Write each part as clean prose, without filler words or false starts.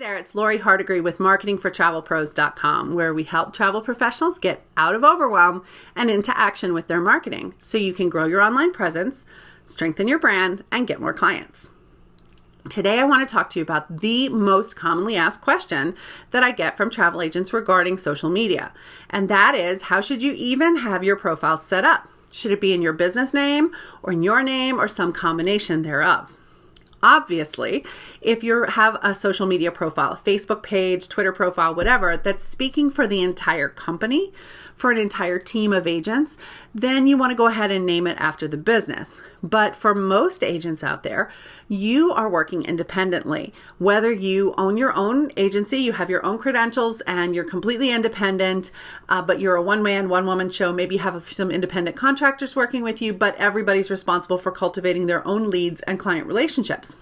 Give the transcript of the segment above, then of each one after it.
There, it's Lori Hardigree with marketingfortravelpros.com, where we help travel professionals get out of overwhelm and into action with their marketing so you can grow your online presence, strengthen your brand, and get more clients. Today, I want to talk to you about the most commonly asked question that I get from travel agents regarding social media, and that is, how should you even have your profile set up? Should it be in your business name or in your name or some combination thereof? Obviously, if you have a social media profile, a Facebook page, Twitter profile, whatever, that's speaking for the entire company, for an entire team of agents, then you want to go ahead and name it after the business. But for most agents out there, you are working independently. Whether you own your own agency, you have your own credentials, and you're completely independent, but you're a one-man, one-woman show, maybe you have some independent contractors working with you, but everybody's responsible for cultivating their own leads and client relationships.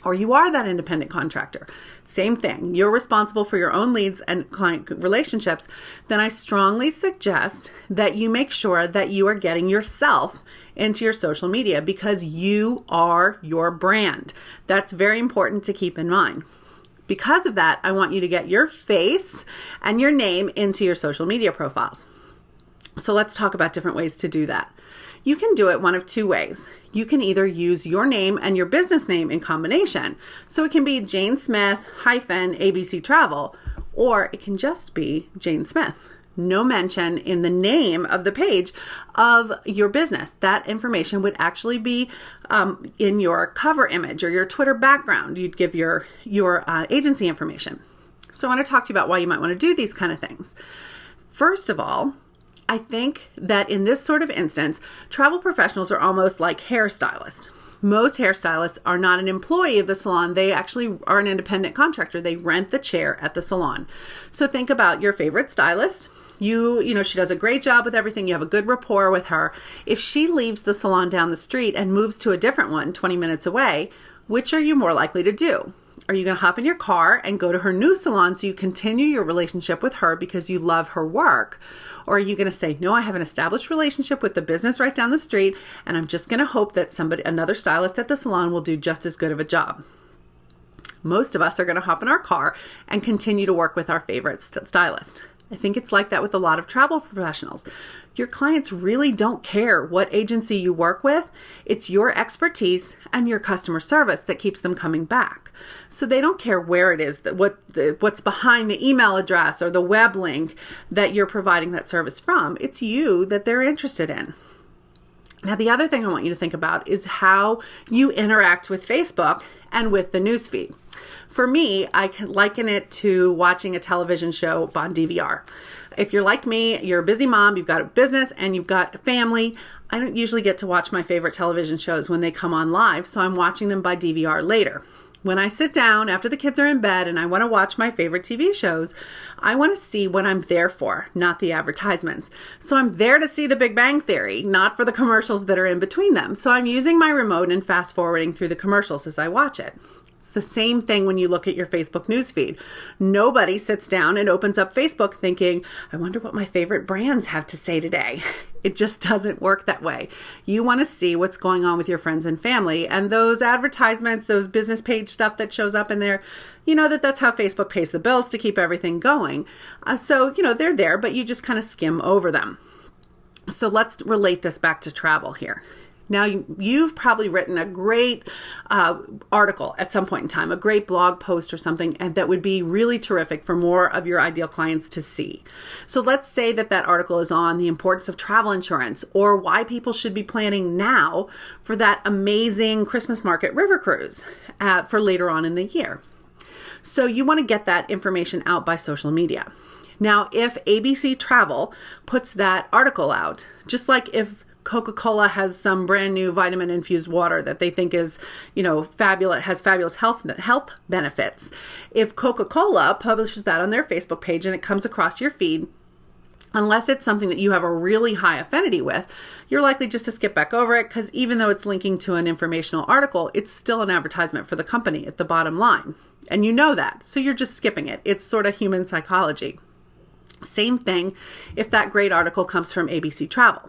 Or you are that independent contractor. Same thing. You're responsible for your own leads and client relationships. Then I strongly suggest that you make sure that you are getting yourself into your social media because you are your brand. That's very important to keep in mind. Because of that, I want you to get your face and your name into your social media profiles. So let's talk about different ways to do that. You can do it one of two ways. You can either use your name and your business name in combination. So it can be Jane Smith -ABC Travel, or it can just be Jane Smith. No mention in the name of the page of your business. That information would actually be in your cover image or your Twitter background. You'd give your agency information. So I want to talk to you about why you might want to do these kind of things. First of all, I think that in this sort of instance, travel professionals are almost like hairstylists. Most hairstylists are not an employee of the salon. They actually are an independent contractor. They rent the chair at the salon. So think about your favorite stylist. You know, she does a great job with everything. You have a good rapport with her. If she leaves the salon down the street and moves to a different one 20 minutes away, which are you more likely to do? Are you going to hop in your car and go to her new salon so you continue your relationship with her because you love her work? Or are you going to say, no, I have an established relationship with the business right down the street, and I'm just going to hope that another stylist at the salon will do just as good of a job? Most of us are going to hop in our car and continue to work with our favorite stylist. I think it's like that with a lot of travel professionals. Your clients really don't care what agency you work with. It's your expertise and your customer service that keeps them coming back. So they don't care where it is, what's behind the email address or the web link that you're providing that service from. It's you that they're interested in. Now, the other thing I want you to think about is how you interact with Facebook and with the newsfeed. For me, I can liken it to watching a television show on DVR. If you're like me, you're a busy mom, you've got a business, and you've got a family, I don't usually get to watch my favorite television shows when they come on live, so I'm watching them by DVR later. When I sit down after the kids are in bed and I want to watch my favorite TV shows, I want to see what I'm there for, not the advertisements. So I'm there to see The Big Bang Theory, not for the commercials that are in between them. So I'm using my remote and fast forwarding through the commercials as I watch it. The same thing when you look at your Facebook newsfeed. Nobody sits down and opens up Facebook thinking, I wonder what my favorite brands have to say today. It just doesn't work that way. You want to see what's going on with your friends and family, and those advertisements, those business page stuff that shows up in there, you know that's how Facebook pays the bills to keep everything going. So they're there, but you just kind of skim over them. So let's relate this back to travel here. Now, you've probably written a great article at some point in time, a great blog post or something, and that would be really terrific for more of your ideal clients to see. So let's say that article is on the importance of travel insurance or why people should be planning now for that amazing Christmas market river cruise for later on in the year. So you want to get that information out by social media. Now, if ABC Travel puts that article out, just like if Coca-Cola has some brand new vitamin infused water that they think is, fabulous, has fabulous health benefits. If Coca-Cola publishes that on their Facebook page and it comes across your feed, unless it's something that you have a really high affinity with, you're likely just to skip back over it because even though it's linking to an informational article, it's still an advertisement for the company at the bottom line. And you know that, so you're just skipping it. It's sort of human psychology. Same thing if that great article comes from ABC Travel.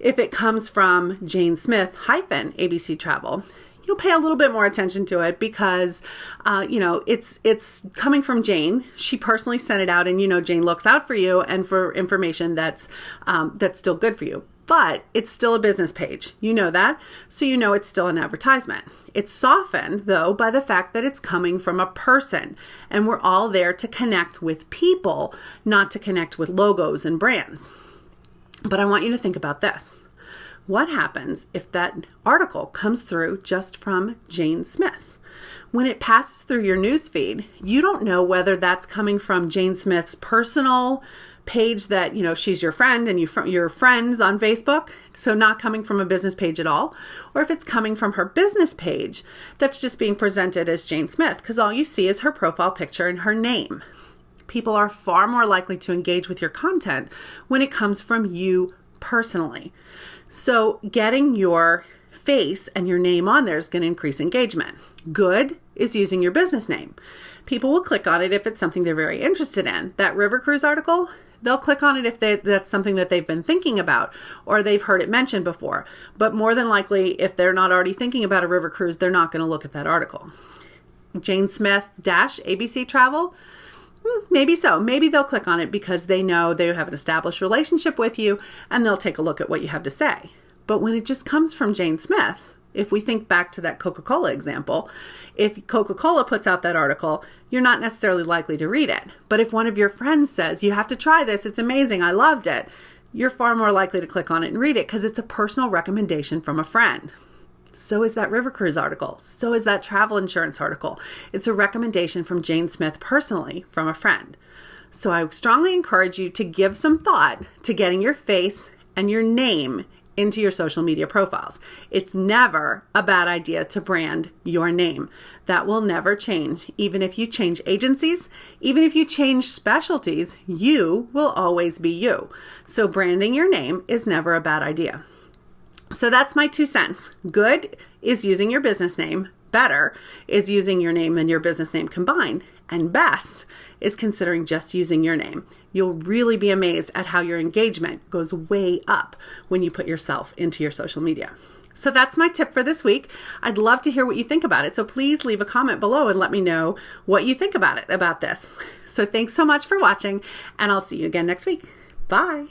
If it comes from Jane Smith -ABC Travel, you'll pay a little bit more attention to it because, it's coming from Jane. She personally sent it out, and Jane looks out for you and for information that's still good for you. But it's still a business page. You know that. So it's still an advertisement. It's softened, though, by the fact that it's coming from a person. And we're all there to connect with people, not to connect with logos and brands. But I want you to think about this. What happens if that article comes through just from Jane Smith? When it passes through your newsfeed, you don't know whether that's coming from Jane Smith's personal page that, she's your friend and you're friends on Facebook, so not coming from a business page at all, or if it's coming from her business page that's just being presented as Jane Smith, because all you see is her profile picture and her name. People are far more likely to engage with your content when it comes from you personally. So getting your face and your name on there is going to increase engagement. Good is using your business name. People will click on it if it's something they're very interested in. That river cruise article, they'll click on it if that's something that they've been thinking about or they've heard it mentioned before. But more than likely, if they're not already thinking about a river cruise, they're not going to look at that article. Jane Smith ABC Travel, maybe so. Maybe they'll click on it because they know they have an established relationship with you and they'll take a look at what you have to say. But when it just comes from Jane Smith, if we think back to that Coca-Cola example, if Coca-Cola puts out that article, you're not necessarily likely to read it. But if one of your friends says, you have to try this, it's amazing, I loved it, you're far more likely to click on it and read it because it's a personal recommendation from a friend. So is that river cruise article. So is that travel insurance article. It's a recommendation from Jane Smith personally from a friend. So I strongly encourage you to give some thought to getting your face and your name into your social media profiles. It's never a bad idea to brand your name. That will never change. Even if you change agencies, even if you change specialties, you will always be you. So branding your name is never a bad idea. So that's my 2 cents. Good is using your business name. Better is using your name and your business name combined. And best is considering just using your name. You'll really be amazed at how your engagement goes way up when you put yourself into your social media. So that's my tip for this week. I'd love to hear what you think about it. So please leave a comment below and let me know what you think about this. So thanks so much for watching, and I'll see you again next week. Bye.